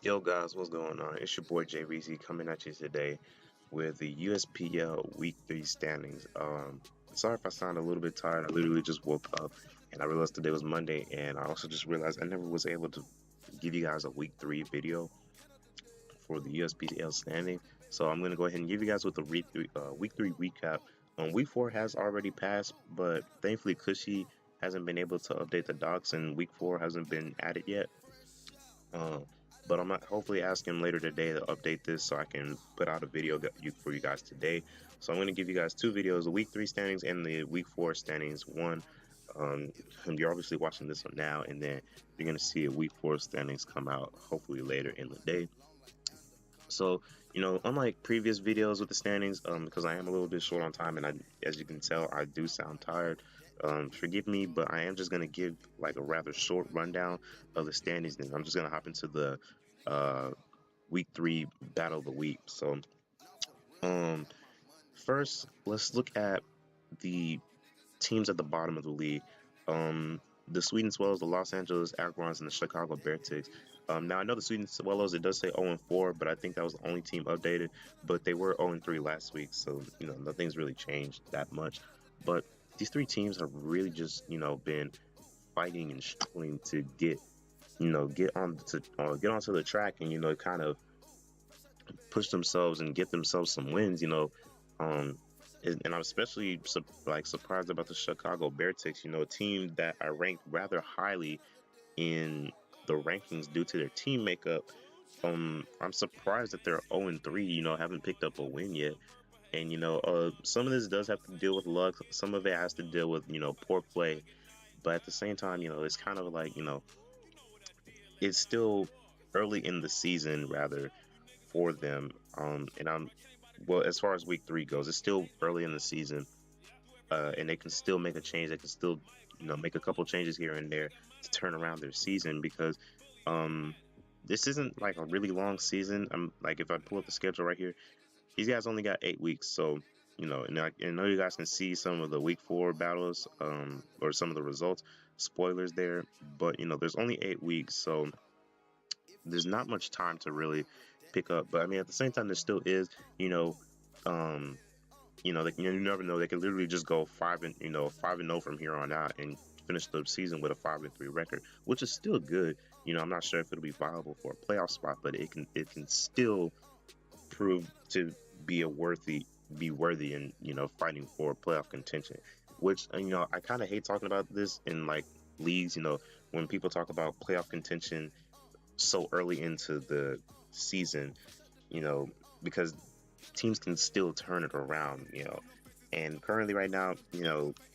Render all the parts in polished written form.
Yo guys, what's going on? It's your boy JVZ coming at you today with the USPL Week 3 standings. Sorry if I sound a little bit tired. I literally just woke up and I realized today was Monday, and I also just realized I never was able to give you guys a Week 3 video for the USPL standing. So I'm gonna go ahead and give you guys with the Week 3 recap. Week 4 has already passed, but thankfully Cushy hasn't been able to update the docs, and Week 4 hasn't been added yet. Uh, but I'm hopefully asking him later today to update this so I can put out a video for you guys today. So I'm going to give you guys two videos: the week 3 standings and the week 4 standings. One, you're obviously watching this one now, and then you're going to see a week 4 standings come out hopefully later in the day. So, unlike previous videos with the standings, because I am a little bit short on time, and as you can tell, I do sound tired. Forgive me, but I am just gonna give like a rather short rundown of the standings. Then I'm just gonna hop into the week 3 battle of the week. So, first, let's look at the teams at the bottom of the league. The Sweden Swallows, the Los Angeles Agrons, and the Chicago Beartics. Now I know the Sweden Swallows, it does say 0-4, but I think that was the only team updated. But they were 0-3 last week, so nothing's really changed that much. But these three teams have really just been fighting and struggling to get onto the track and kind of push themselves and get themselves some wins. And I'm especially surprised about the Chicago Beartics, a team that I ranked rather highly in the rankings due to their team makeup. I'm surprised that they're 0-3, haven't picked up a win yet. And some of this does have to deal with luck. Some of it has to deal with poor play. But at the same time, it's kind of like it's still early in the season rather for them. As far as week 3 goes, it's still early in the season, and they can still make a change. They can still, make a couple changes here and there to turn around their season because this isn't like a really long season. I'm like, if I pull up the schedule right here, these guys only got 8 weeks, so and I know you guys can see some of the week 4 battles, or some of the results, spoilers there, but there's only 8 weeks, so there's not much time to really pick up. But I mean, at the same time, there still is, you never know. They could literally just go 5-0 from here on out and finish the season with a 5-3 record, which is still good. I'm not sure if it'll be viable for a playoff spot, but it can still prove to be worthy in fighting for playoff contention. Which I kind of hate talking about this in like leagues. When people talk about playoff contention so early into the season, because teams can still turn it around, and currently right now,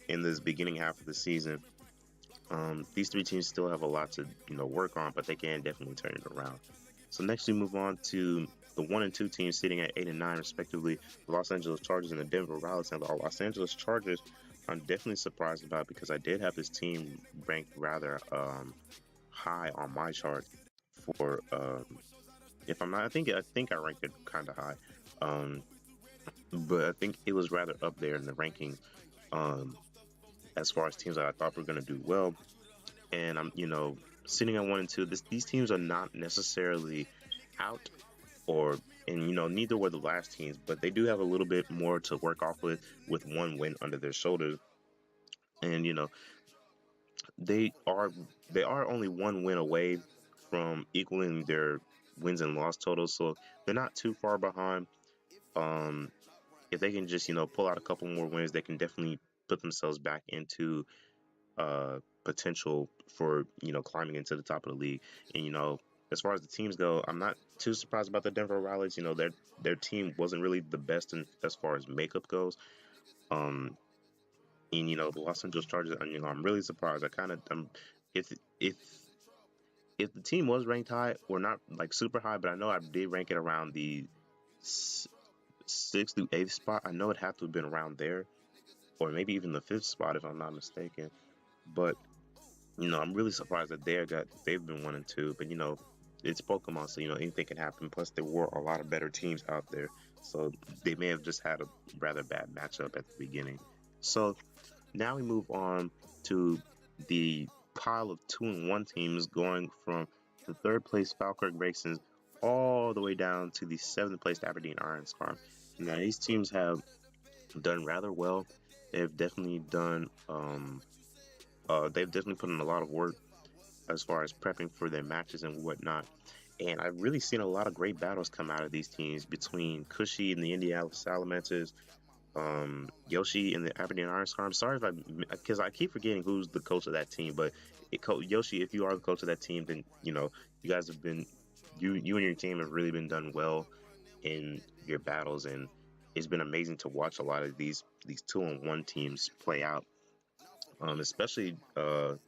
in this beginning half of the season, these three teams still have a lot to, work on, but they can definitely turn it around. So next we move on to the 1 and 2 teams sitting at 8 and 9 respectively, the Los Angeles Chargers and the Denver Rollets. And the Los Angeles Chargers, I'm definitely surprised about because I did have this team ranked rather high on my chart for if I'm not, I think I ranked it kind of high, but I think it was rather up there in the rankings, as far as teams that I thought were going to do well. And I'm sitting at 1 and 2. These teams are not necessarily out, and neither were the last teams, but they do have a little bit more to work off with one win under their shoulders. And they are only one win away from equaling their wins and loss totals, so they're not too far behind. If they can just pull out a couple more wins, they can definitely put themselves back into potential for climbing into the top of the league. And as far as the teams go, I'm not too surprised about the Denver Rollets. Their team wasn't really the best as far as makeup goes. And the Los Angeles Chargers, I'm really surprised. If the team was ranked high, or not like super high, but I know I did rank it around the 6th through 8th spot. I know it had to have been around there, or maybe even the 5th spot if I'm not mistaken. But I'm really surprised that they've been 1 and 2. But it's Pokemon, so anything can happen. Plus, there were a lot of better teams out there, so they may have just had a rather bad matchup at the beginning. So now we move on to the pile of 2 and 1 teams, going from the 3rd place Falkirk Racing all the way down to the 7th place Aberdeen Irons Farm. Now these teams have done rather well. They've definitely done they've definitely put in a lot of work as far as prepping for their matches and whatnot. And I've really seen a lot of great battles come out of these teams between Cushy and the Indiana Salamanders, Yoshi and the Aberdeen Irons. I'm sorry if because I keep forgetting who's the coach of that team, but Yoshi, if you are the coach of that team, then you guys have been you and your team have really been done well in your battles, and it's been amazing to watch a lot of these 2-on-1 teams play out, especially the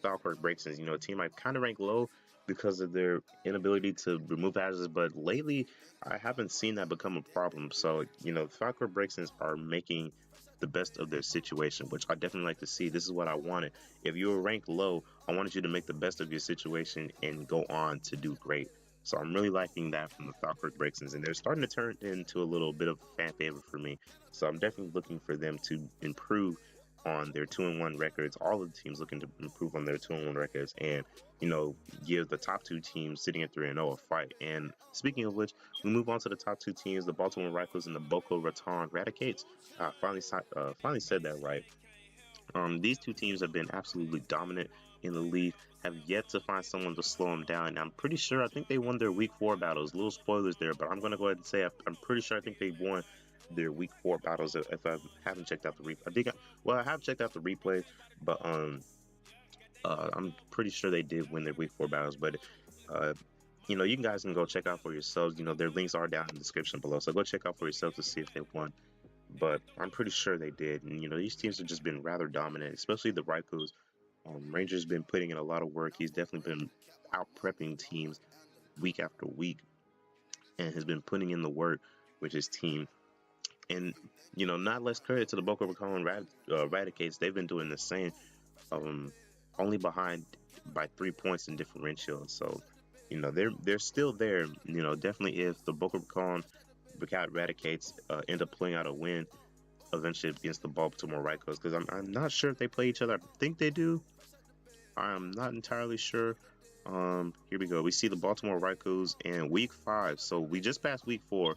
Falkirk Breaksons. A team I kind of rank low because of their inability to remove hazards, but lately I haven't seen that become a problem. So, the Falkirk Breaksons are making the best of their situation, which I definitely like to see. This is what I wanted. If you were ranked low, I wanted you to make the best of your situation and go on to do great. So I'm really liking that from the Falkirk Breaksons, and they're starting to turn into a little bit of a fan favorite for me. So I'm definitely looking for them to improve on their 2-1 records. All of the teams looking to improve on their 2-1 records, and give the top two teams sitting at 3-0 a fight. And speaking of which, we move on to the top two teams, the Baltimore Rifles and the Boca Raton Raticates. Finally said that right. These two teams have been absolutely dominant in the league, have yet to find someone to slow them down. And I'm pretty sure, I think they won their week 4 battles. Little spoilers there, but I'm going to go ahead and say I'm pretty sure I think they won their week 4 battles. If I haven't checked out the replay, I have checked out the replay, but I'm pretty sure they did win their week 4 battles. But you guys can go check out for yourselves. Their links are down in the description below, so go check out for yourself to see if they won. But I'm pretty sure they did. And these teams have just been rather dominant, especially the Raikus. Ranger's been putting in a lot of work. He's definitely been out prepping teams week after week, and has been putting in the work with his team. And not less credit to the Boca Raton Raticates. They've been doing the same, only behind by 3 points in differential. So they're still there. Definitely if the Boca Raton Raticates end up pulling out a win eventually against the Baltimore Rifles, because I'm not sure if they play each other. I think they do. I'm not entirely sure. Here we go. We see the Baltimore Rifles in week 5. So we just passed week 4,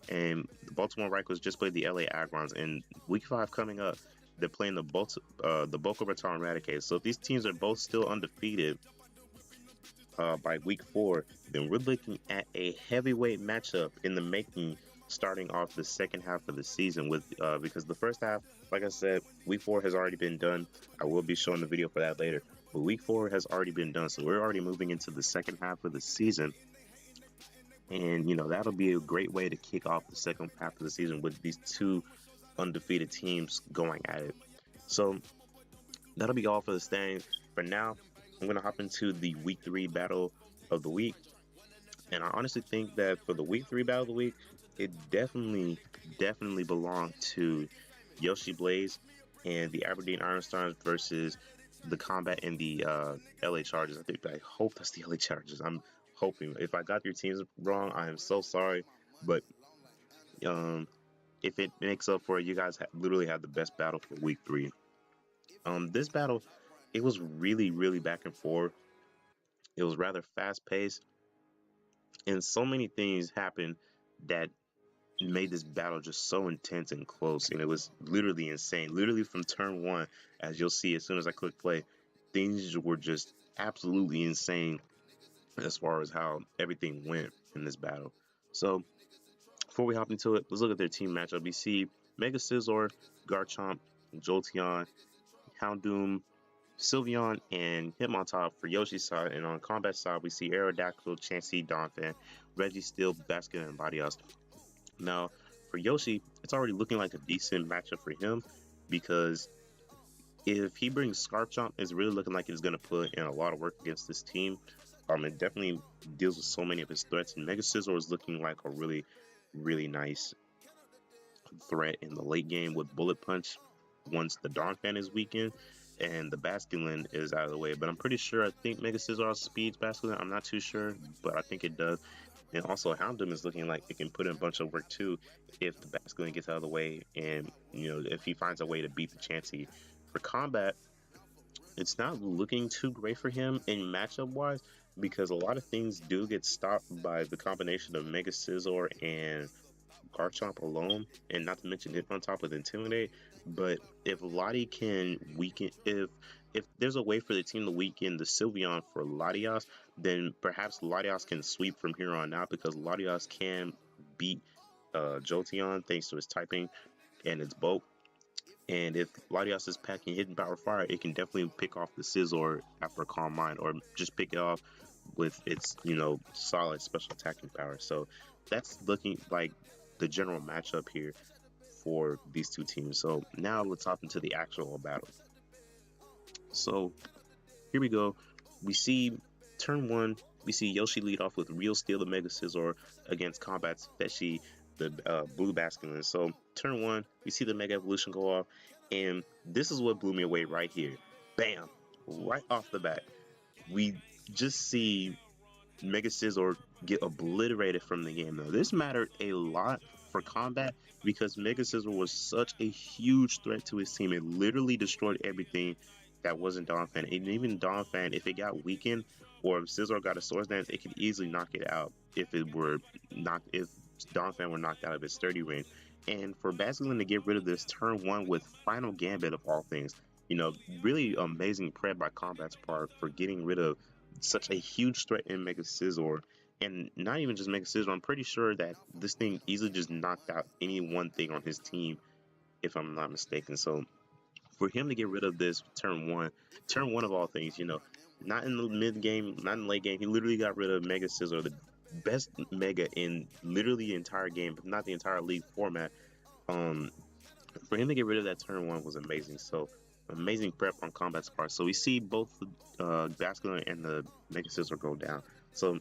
and the Baltimore Rifles just played the LA Agrons. And week 5 coming up, they're playing the Boca Raton Raticates. So if these teams are both still undefeated by week 4, then we're looking at a heavyweight matchup in the making, starting off the second half of the season. With because the first half, like I said, week 4 has already been done. I will be showing the video for that later, but week 4 has already been done, so we're already moving into the second half of the season. And that'll be a great way to kick off the second half of the season with these two undefeated teams going at it. So that'll be all for the standings. For now, I'm going to hop into the week 3 battle of the week. And I honestly think that for the week 3 battle of the week, it definitely belonged to Yoshi Blaze and the Aberdeen Iron Stars versus the Combat and the LA Chargers. I hope that's the LA Chargers. I'm hoping. If I got your teams wrong, I am so sorry. But if it makes up for it, you guys literally had the best battle for week 3. This battle, it was really back and forth. It was rather fast paced, and so many things happened that made this battle just so intense and close. And it was literally insane. Literally from turn 1, as you'll see as soon as I click play, things were just absolutely insane as far as how everything went in this battle. So before we hop into it, let's look at their team matchup. We see Mega Scizor, Garchomp, Jolteon, Houndoom, Sylveon, and Hitmontop for Yoshi's side. And on Combat side, we see Aerodactyl, Chansey, Donphan, Registeel, Basculin, and Latios. Now, for Yoshi, it's already looking like a decent matchup for him, because if he brings Scarfchomp, it's really looking like he's going to put in a lot of work against this team. It definitely deals with so many of his threats, and Mega Scizor is looking like a really nice threat in the late game with Bullet Punch once the Donphan is weakened and the Basculin is out of the way. But I'm pretty sure, I think Mega Scizor speeds Basculin. I'm not too sure, but I think it does. And also Houndoom is looking like it can put in a bunch of work too if the Basculin gets out of the way, and if he finds a way to beat the Chansey. For Combat, it's not looking too great for him in matchup wise, because a lot of things do get stopped by the combination of Mega Scizor and Garchomp alone, and not to mention Hit on top with Intimidate. But if Lottie can weaken, if there's a way for the team to weaken the Sylveon for Latias, then perhaps Latias can sweep from here on out because Latias can beat Jolteon thanks to his typing and its bulk. And if Latias is packing Hidden Power Fire, it can definitely pick off the Scizor after Calm Mind, or just pick it off with its solid special attacking power. So that's looking like the general matchup here for these two teams. So now let's hop into the actual battle. So here we go. We see turn one. We see Yoshi lead off with Real Steel the Mega Scizor against Combat's Fetchy the Blue Basculin. So turn one, we see the Mega Evolution go off, and this is what blew me away right here. Bam! Right off the bat, we just see Mega Scizor get obliterated from the game. Now, this mattered a lot for Combat because Mega Scizor was such a huge threat to his team. It literally destroyed everything that wasn't Donphan. And even Donphan, if it got weakened or if Scizor got a Swords Dance, it could easily knock it out if Donphan were knocked out of its 30 range. And for Basculin to get rid of this turn one with Final Gambit of all things, really amazing prep by Combat's part for getting rid of such a huge threat in Mega Scizor. And not even just Mega Scizor, I'm pretty sure that this thing easily just knocked out any one thing on his team, if I'm not mistaken. So for him to get rid of this turn one of all things, not in the mid game, not in the late game, he literally got rid of Mega Scizor, the best Mega in literally the entire game, but not the entire league format. For him to get rid of that turn one was amazing. So amazing prep on Combat's part. So we see both the Basculin and the Mega Scizor go down. So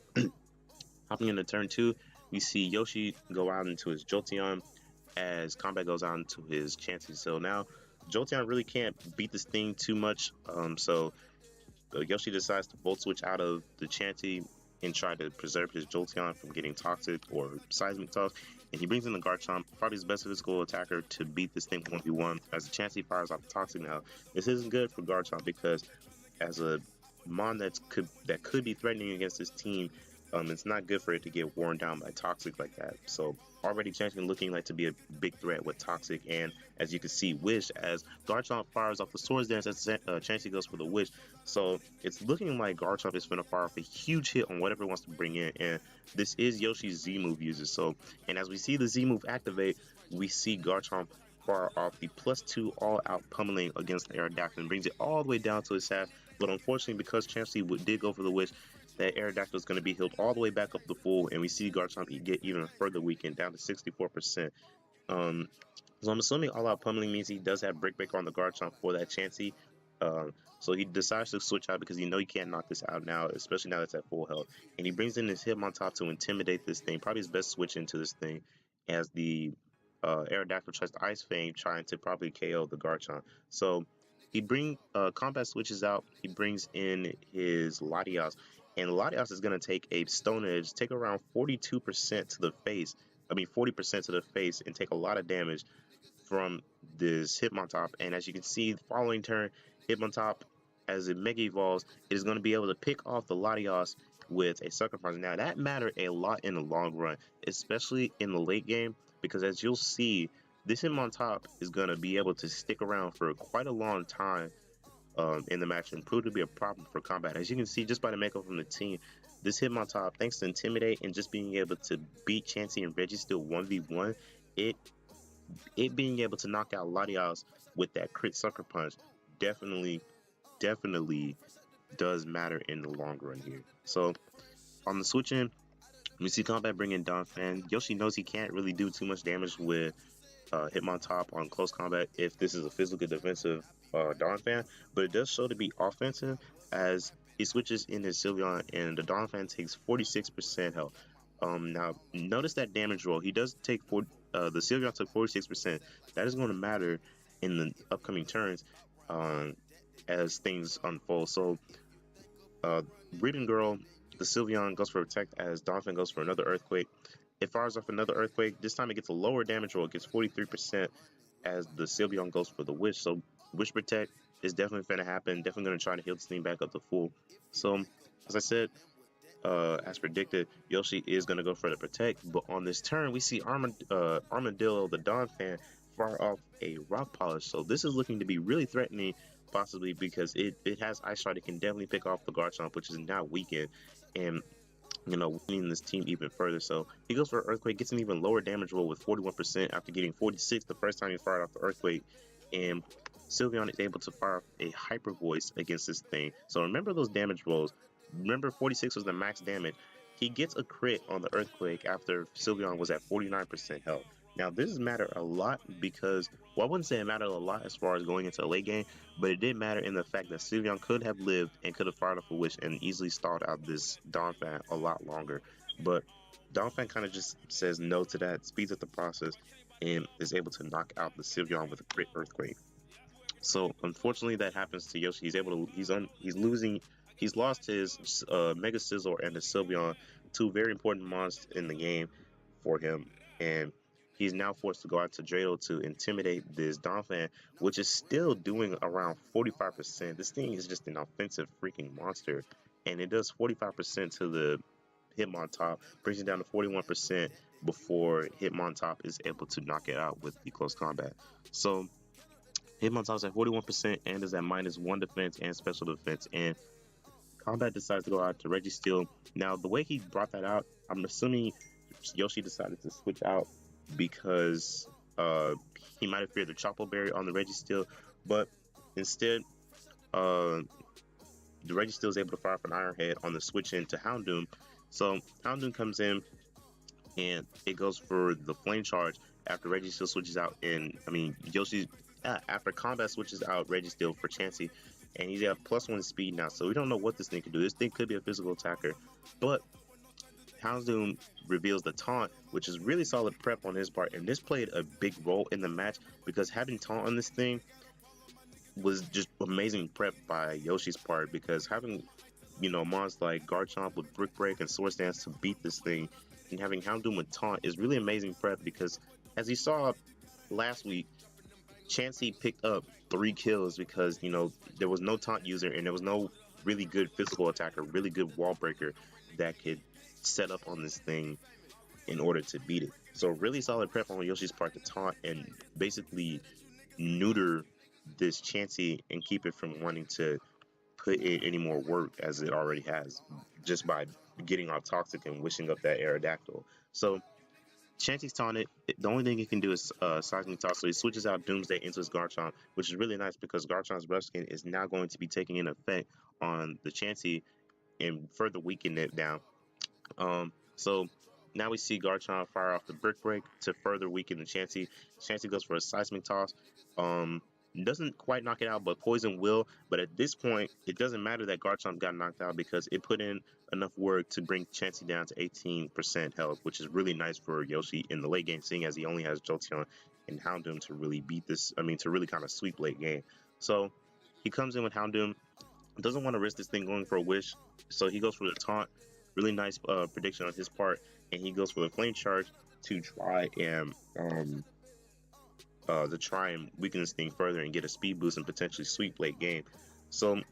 hopping into turn two, we see Yoshi go out into his Jolteon as Combat goes out into his Chansey. So now Jolteon really can't beat this thing too much. So Yoshi decides to Volt Switch out of the Chansey and try to preserve his Jolteon from getting toxic or seismic toss. And he brings in the Garchomp, probably his best physical attacker, to beat this thing 1v1 as the Chansey fires off the toxic. Now, this isn't good for Garchomp because as a Mon that could be threatening against this team, it's not good for it to get worn down by toxic like that. So already Chansey looking like to be a big threat with toxic, and as you can see, Wish as Garchomp fires off the Swords Dance as Chansey goes for the Wish. So it's looking like Garchomp is going to fire off a huge hit on whatever it wants to bring in, and this is Yoshi's Z move user. So, and as we see the Z move activate, we see Garchomp fire off the +2 all-out pummeling against the Aerodactyl and brings it all the way down to his half. But unfortunately, because Chansey did go for the Wish, that Aerodactyl is going to be healed all the way back up to full, and we see Garchomp get even further weakened down to 64%. So I'm assuming all-out pummeling means he does have Brick Breaker on the Garchomp for that Chansey. So he decides to switch out because he can't knock this out now, especially now that's at full health. And he brings in his Hitmontop to intimidate this thing. Probably his best switch into this thing as the Aerodactyl tries to Ice Fang, trying to probably KO the Garchomp. So he brings Combat switches out. He brings in his Latias. And Latias is going to take a Stone Edge, take around 42% to the face. 40% to the face, and take a lot of damage from this Hitmontop. And as you can see, the following turn, Hitmontop, as it Mega Evolves, is going to be able to pick off the Latias with a Sucker Punch. Now, that mattered a lot in the long run, especially in the late game, because as you'll see, this Hitmontop is going to be able to stick around for quite a long time in the match and prove to be a problem for Combat. As you can see, just by the makeup from the team, this Hitmontop, thanks to Intimidate and just being able to beat Chansey and Registeel 1v1, it being able to knock out Latias with that crit Sucker Punch definitely does matter in the long run here. So on the switch in, we see Combat bring in Donphan. Yoshi knows he can't really do too much damage with Hitmontop on close combat if this is a physical defensive Donphan, but it does show to be offensive as he switches in his Sylveon and the Donphan takes 46% health. Now notice that damage roll. He does take the Sylveon took 46%. That is going to matter in the upcoming turns as things unfold. So Breeding Girl, the Sylveon goes for Protect as Donphan goes for another Earthquake. It fires off another Earthquake. This time it gets a lower damage roll. It gets 43% as the Sylveon goes for the Wish. So Wish Protect is definitely going to happen. Definitely going to try to heal this thing back up to full. So as I said, as predicted, Yoshi is going to go for the protect, but on this turn, we see Armadillo, the Dawn fan, fire off a Rock Polish. So this is looking to be really threatening, possibly because it has Ice Shard. It can definitely pick off the Garchomp, which is now weakened, and winning this team even further. So he goes for Earthquake, gets an even lower damage roll with 41% after getting 46 the first time he fired off the Earthquake, and Sylveon is able to fire off a Hyper Voice against this thing. So remember those damage rolls. Remember 46 was the max damage. He gets a crit on the Earthquake after Sylveon was at 49% health. Now this matter a lot because, well, I wouldn't say it mattered a lot as far as going into a late game, but it did matter in the fact that Sylveon could have lived and could have fired off a Wish and easily stalled out this Donphan a lot longer. But Donphan kind of just says no to that, speeds up the process, and is able to knock out the Sylveon with a crit Earthquake. So unfortunately, that happens to Yoshi. He's lost his Mega Sizzle and the Sylveon, two very important monsters in the game for him, and he's now forced to go out to Drado to intimidate this Donphan, which is still doing around 45%. This thing is just an offensive freaking monster, and it does 45% to the Hitmontop, brings it down to 41% before Hitmontop is able to knock it out with the close combat. So Hitmontop's at 41% and is at -1 defense and special defense, and Combat decides to go out to Registeel. Now, the way he brought that out, I'm assuming Yoshi decided to switch out because he might have feared the Chopo Berry on the Registeel, but instead, the Registeel is able to fire off an Iron Head on the switch into Houndoom. So Houndoom comes in and it goes for the Flame Charge after Registeel switches out, and Yoshi after Combat switches out Registeel for Chansey. And he's at +1 speed now, so we don't know what this thing can do. This thing could be a physical attacker, but Houndoom reveals the taunt, which is really solid prep on his part, and this played a big role in the match because having taunt on this thing was just amazing prep by Yoshi's part, because having mons like Garchomp with Brick Break and Swords Dance to beat this thing, and having Houndoom with taunt is really amazing prep, because as you saw last week, Chansey picked up 3 kills because there was no taunt user and there was no really good physical attacker, really good wall breaker that could set up on this thing in order to beat it. So really solid prep on Yoshi's part to taunt and basically neuter this Chansey and keep it from wanting to put in any more work as it already has, just by getting off Toxic and wishing up that Aerodactyl. So Chansey's taunted. The only thing he can do is Seismic Toss, so he switches out Doomsday into his Garchomp, which is really nice because Garchomp's Rough Skin is now going to be taking in effect on the Chansey and further weaken it down. So now we see Garchomp fire off the Brick Break to further weaken the Chansey. Chansey goes for a Seismic Toss. Doesn't quite knock it out, but Poison will. But at this point, it doesn't matter that Garchomp got knocked out because it put in enough work to bring Chansey down to 18% health, which is really nice for Yoshi in the late game, seeing as he only has Jolteon and Houndoom to really beat this. To really kind of sweep late game. So he comes in with Houndoom, doesn't want to risk this thing going for a Wish, so he goes for the taunt. Really nice prediction on his part, and he goes for the Flame Charge to try and weaken this thing further and get a speed boost and potentially sweep late game. So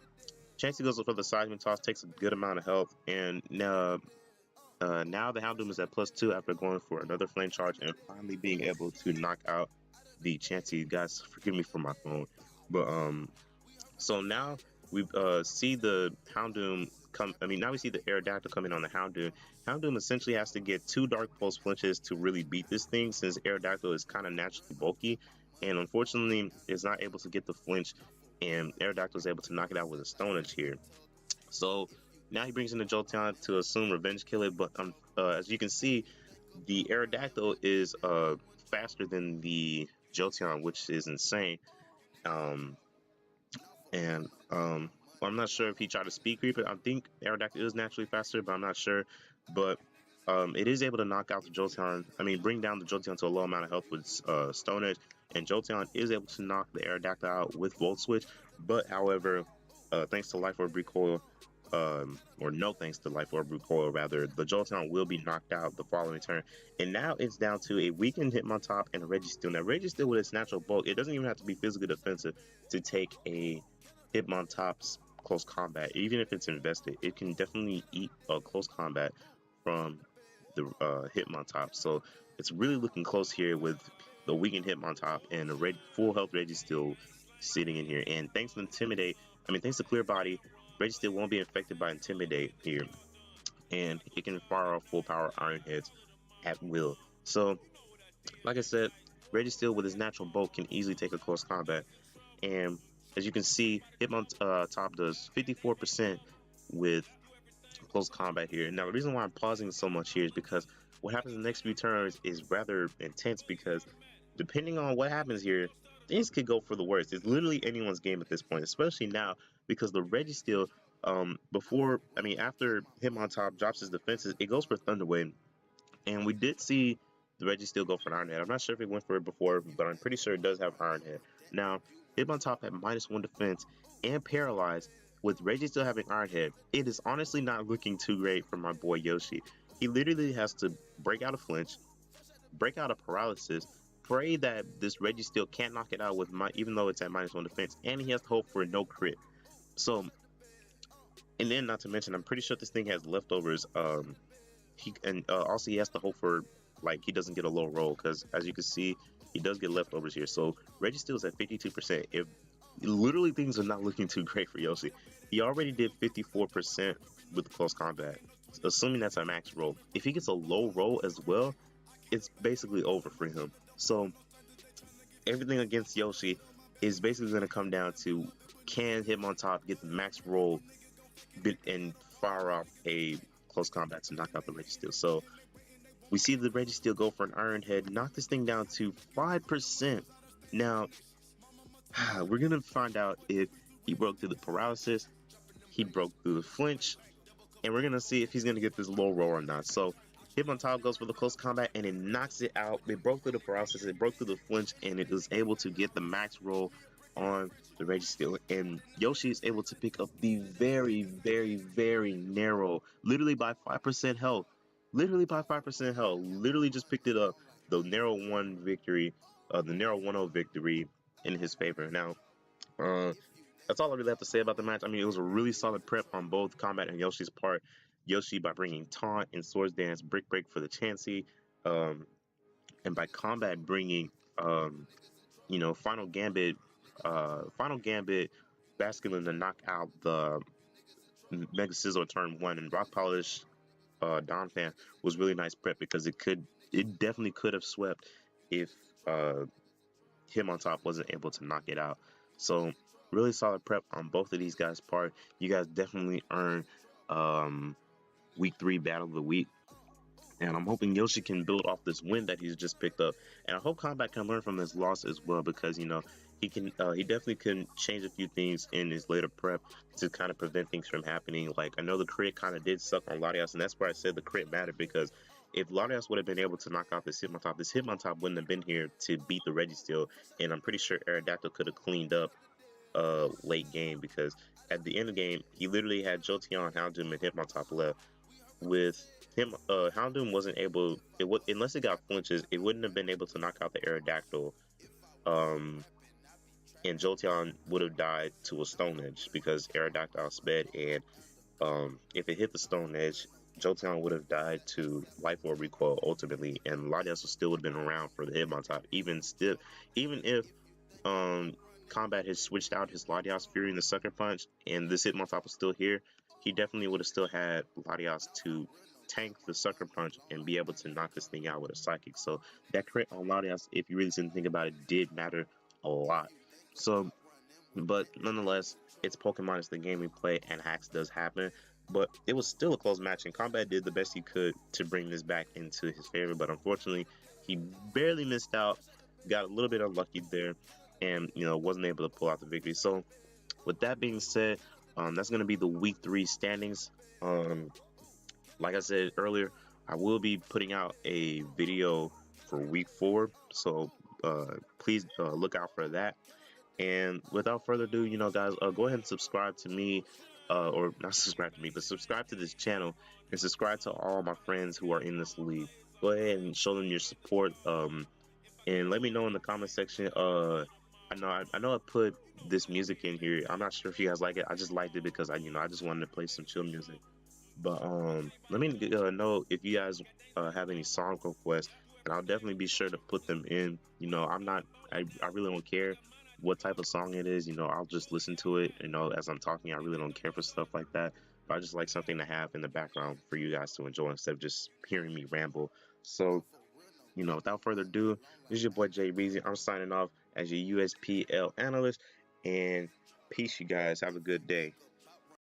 Chansey goes for the Seismic Toss, takes a good amount of health, and now the Houndoom is at +2 after going for another Flame Charge and finally being able to knock out the Chansey. Guys, forgive me for my phone, but so now we see the Houndoom come. Now we see the Aerodactyl come in on the Houndoom. Houndoom essentially has to get 2 Dark Pulse flinches to really beat this thing, since Aerodactyl is kind of naturally bulky, and unfortunately is not able to get the flinch, and Aerodactyl is able to knock it out with a Stone Edge here. So now he brings in the Jolteon to assume Revenge Kill it, but as you can see, the Aerodactyl is faster than the Jolteon, which is insane. I'm not sure if he tried to speed creep it. I think Aerodactyl is naturally faster, but I'm not sure. But it is able to knock out the Jolteon. Bring down the Jolteon to a low amount of health with Stone Edge, and Jolteon is able to knock the Aerodactyl out with Volt Switch. But however, thanks to Life Orb Recoil, or no thanks to Life Orb Recoil rather, the Jolteon will be knocked out the following turn. And now it's down to a weakened Hitmontop and a Registeel. Now Registeel with its natural bulk, it doesn't even have to be physically defensive to take a Hitmontop's close combat. Even if it's invested, it can definitely eat a close combat from the Hitmontop. So it's really looking close here with the weakened Hitmontop and the full health Registeel sitting in here. And thanks to Intimidate, thanks to Clear Body, Registeel won't be infected by Intimidate here, and it can fire off full power Iron Heads at will. So, like I said, Registeel with his natural bulk can easily take a close combat. And as you can see, Hitmontop does 54% with close combat here. Now, the reason why I'm pausing so much here is because what happens in the next few turns is rather intense, because depending on what happens here, things could go for the worst. It's literally anyone's game at this point, especially now because the Registeel, after Hitmontop drops his defenses, it goes for Thunder Wave. And we did see the Registeel go for an Iron Head. I'm not sure if it went for it before, but I'm pretty sure it does have Iron Head. Now, Hitmontop at -1 defense and paralyzed. With Registeel having Iron Head, it is honestly not looking too great for my boy Yoshi. He literally has to break out a flinch, break out a paralysis, pray that this Registeel can't knock it out with even though it's at -1 defense, and he has to hope for no crit. So, and then not to mention, I'm pretty sure this thing has leftovers. Also he has to hope for he doesn't get a low roll, because as you can see, he does get leftovers here. So Registeel is at 52%. If literally things are not looking too great for Yoshi. He already did 54% with close combat, assuming that's a max roll. If he gets a low roll as well, it's basically over for him. So everything against Yoshi is basically going to come down to, can Hitmontop get the max roll and fire off a close combat to knock out the Registeel. So we see the Registeel go for an Iron Head, knock this thing down to 5%. Now, we're going to find out if he broke through the paralysis, he broke through the flinch, and we're going to see if he's going to get this low roll or not. So Hitmontop goes for the close combat, and it knocks it out. It broke through the paralysis, it broke through the flinch, and it was able to get the max roll on the Registeel. And Yoshi is able to pick up the very, very, very narrow, literally by 5% health. Literally by 5% health. Literally just picked it up. The narrow 1 victory, the narrow 1-0 victory in his favor. Now, that's all I really have to say about the match. It was a really solid prep on both Combat and Yoshi's part. Yoshi by bringing Taunt and Swords Dance, Brick Break for the Chansey, and by Combat bringing, Final Gambit, Basculin to knock out the Mega Sizzle turn 1, and Rock Polish, Donphan was really nice prep, because it definitely could have swept if Hitmontop wasn't able to knock it out. So really solid prep on both of these guys' part. You guys definitely earned week 3 battle of the week, and I'm hoping Yoshi can build off this win that he's just picked up, and I hope Combat can learn from this loss as well, because he definitely can change a few things in his later prep to kind of prevent things from happening. Like, I know the crit kind of did suck on Latias, and that's where I said the crit mattered, because if Latias would have been able to knock out this Hitmontop wouldn't have been here to beat the Registeel, and I'm pretty sure Aerodactyl could have cleaned up late game, because at the end of the game, he literally had Jolteon, Houndoom, and Hitmontop left. With him, Houndoom wasn't able, unless it got flinches, it wouldn't have been able to knock out the Aerodactyl, and Jolteon would have died to a Stone Edge, because Aerodactyl sped, and if it hit the Stone Edge, Jolteon would have died to Life Orb Recoil ultimately, and Latias still would have been around for the Hitmontop. Even if Combat has switched out his Latias Fury and the Sucker Punch, and this Hitmontop was still here, he definitely would have still had Latias to tank the Sucker Punch and be able to knock this thing out with a Psychic. So that crit on Latias, if you really didn't think about it, did matter a lot. So, but nonetheless, it's Pokemon, it's the game we play, and hacks does happen. But it was still a close match, and Combat did the best he could to bring this back into his favor. But unfortunately, he barely missed out, got a little bit unlucky there, and wasn't able to pull out the victory. So, with that being said, that's going to be the week 3 standings. Like I said earlier, I will be putting out a video for week 4, so please look out for that. And without further ado, guys, go ahead and subscribe to me, or not subscribe to me, but subscribe to this channel, and subscribe to all my friends who are in this league. Go ahead and show them your support, and let me know in the comment section I know I put this music in here. I'm not sure if you guys like it. I just liked it because I just wanted to play some chill music. But let me know if you guys have any song requests, and I'll definitely be sure to put them in. I really don't care what type of song it is. I'll just listen to it. As I'm talking, I really don't care for stuff like that. But I just like something to have in the background for you guys to enjoy instead of just hearing me ramble. So, without further ado, this is your boy Jay Reezy. I'm signing off as your USPL analyst, and peace, you guys. Have a good day.